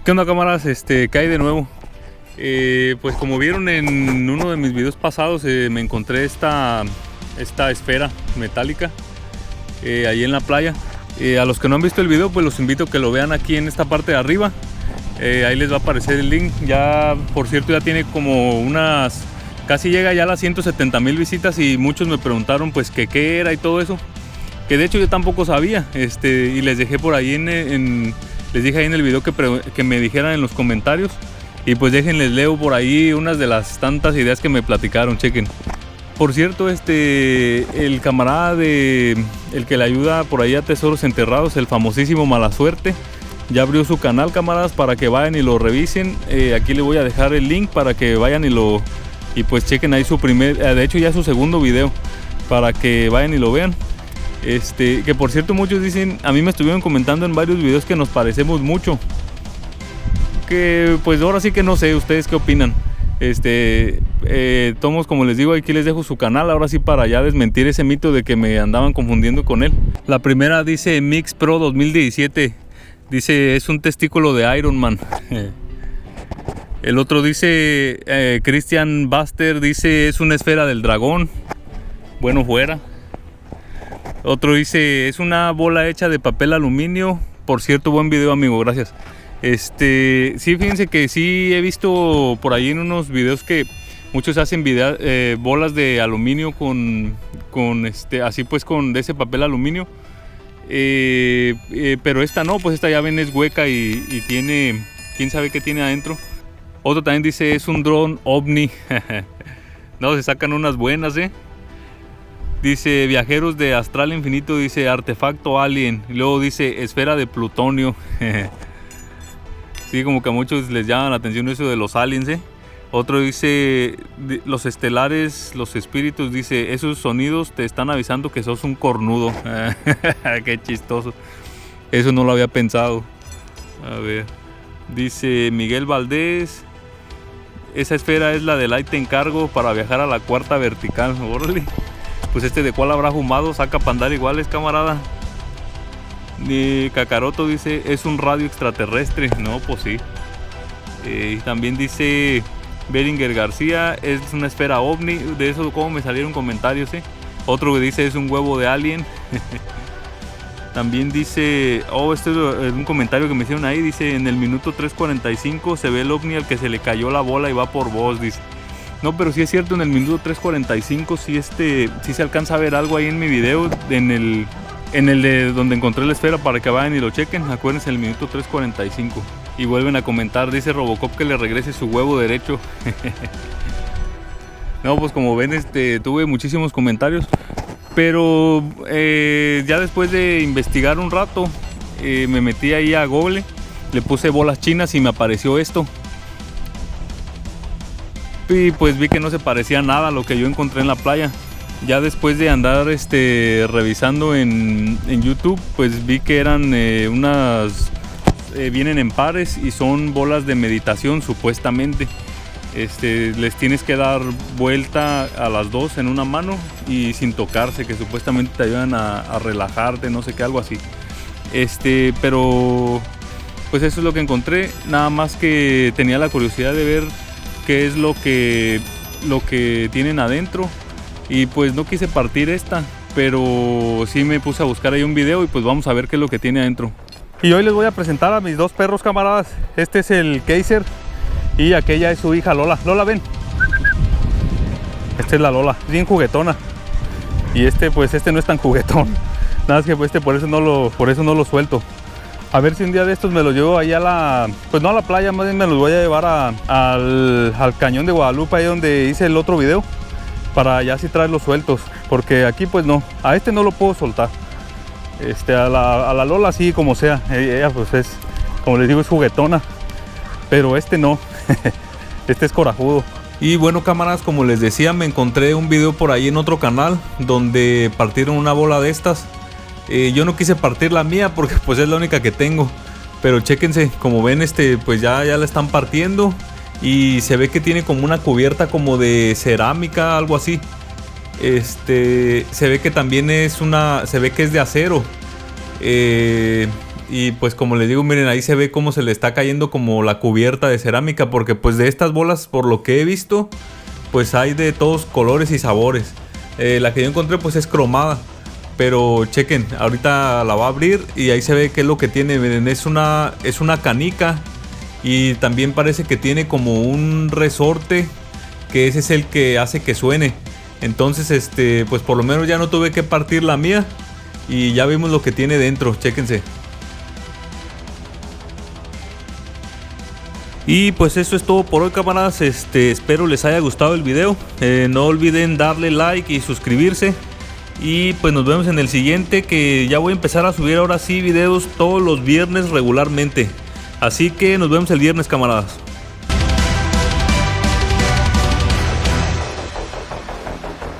¿Qué onda, cámaras? ¿Qué hay de nuevo? Pues como vieron en uno de mis videos pasados, me encontré esta esfera metálica ahí en la playa. A los que no han visto el video, pues los invito a que lo vean aquí en esta parte de arriba. Ahí les va a aparecer el link. Ya, por cierto, ya tiene como casi llega ya a las 170,000 visitas, y muchos me preguntaron pues que qué era y todo eso, que de hecho yo tampoco sabía, y les dejé por ahí les dije ahí en el video que me dijeran en los comentarios, y pues déjenles leo por ahí unas de las tantas ideas que me platicaron. Chequen. Por cierto, el camarada el que le ayuda por ahí a Tesoros Enterrados, el famosísimo Mala Suerte, ya abrió su canal, camaradas, para que vayan y lo revisen. Aquí le voy a dejar el link para que vayan y pues chequen ahí de hecho ya su segundo video, para que vayan y lo vean. Que por cierto, muchos dicen, a mí me estuvieron comentando en varios videos que nos parecemos mucho, que pues ahora sí que no sé, ustedes qué opinan. Tomos, como les digo, aquí les dejo su canal, ahora sí, para ya desmentir ese mito de que me andaban confundiendo con él. La primera dice Mix Pro 2017, dice es un testículo de Iron Man. El otro dice, Christian Buster, dice es una esfera del dragón. Bueno, fuera. Otro dice es una bola hecha de papel aluminio. Por cierto, buen video, amigo, gracias. Sí, fíjense que sí he visto por ahí en unos videos que muchos hacen bolas de aluminio así pues de ese papel aluminio. Pero esta no, pues esta ya ven es hueca y tiene, quién sabe qué tiene adentro. Otro también dice es un dron ovni. No, se sacan unas buenas, Dice Viajeros de Astral Infinito, dice artefacto alien. Y luego dice esfera de plutonio. Sí, como que a muchos les llama la atención eso de los aliens, Otro dice los estelares, los espíritus, dice esos sonidos te están avisando que sos un cornudo. Qué chistoso. Eso no lo había pensado. A ver. Dice Miguel Valdés, esa esfera es la de Light te encargo para viajar a la cuarta vertical. Órale. Pues de cuál habrá fumado, saca para andar iguales, camarada. Y Kakaroto dice es un radio extraterrestre. No, pues sí. Y también dice Beringer García es una esfera ovni. De eso como me salieron comentarios, Otro que dice es un huevo de alien. También dice, este es un comentario que me hicieron ahí, dice en el minuto 3:45 se ve el ovni al que se le cayó la bola y va por vos, dice. No, pero sí es cierto, en el minuto 3:45 sí se alcanza a ver algo ahí en mi video, en el de donde encontré la esfera, para que vayan y lo chequen. Acuérdense, el minuto 3:45. Y vuelven a comentar, dice Robocop que le regrese su huevo derecho. No, pues como ven, tuve muchísimos comentarios. Pero ya después de investigar un rato, me metí ahí a Google, le puse bolas chinas y me apareció esto. Y pues vi que no se parecía nada a lo que yo encontré en la playa. Ya después de andar revisando en YouTube, pues vi que eran vienen en pares y son bolas de meditación supuestamente. Les tienes que dar vuelta a las dos en una mano y sin tocarse, que supuestamente te ayudan a relajarte, no sé qué, algo así. Pero pues eso es lo que encontré. Nada más que tenía la curiosidad de ver qué es lo que tienen adentro, y pues no quise partir pero sí me puse a buscar ahí un video y pues vamos a ver qué es lo que tiene adentro. Y hoy les voy a presentar a mis dos perros, camaradas. Este es el Kaiser y aquella es su hija Lola. Lola, ven. Esta es la Lola, bien juguetona. Y pues no es tan juguetón. Nada más que por eso no lo suelto. A ver si un día de estos me los llevo ahí pues no a la playa, más bien me los voy a llevar al cañón de Guadalupe, ahí donde hice el otro video, para ya así traerlos sueltos, porque aquí pues no, a no lo puedo soltar. A la Lola sí, como sea, ella pues como les digo, es juguetona, pero no, es corajudo. Y bueno, cámaras, como les decía, me encontré un video por ahí en otro canal donde partieron una bola de estas. Yo no quise partir la mía porque pues es la única que tengo, pero chéquense, como ven, pues ya la están partiendo y se ve que tiene como una cubierta como de cerámica, algo así. Se ve que también se ve que es de acero, y pues como les digo, miren, ahí se ve cómo se le está cayendo como la cubierta de cerámica, porque pues de estas bolas, por lo que he visto, pues hay de todos colores y sabores. La que yo encontré pues es cromada, pero chequen, ahorita la va a abrir y ahí se ve qué es lo que tiene. Miren, es una canica, y también parece que tiene como un resorte, que ese es el que hace que suene. Entonces pues por lo menos ya no tuve que partir la mía, y ya vimos lo que tiene dentro, chéquense. Y pues eso es todo por hoy, camaradas. Espero les haya gustado el video. No olviden darle like y suscribirse. Y pues nos vemos en el siguiente, que ya voy a empezar a subir ahora sí videos todos los viernes regularmente. Así que nos vemos el viernes, camaradas.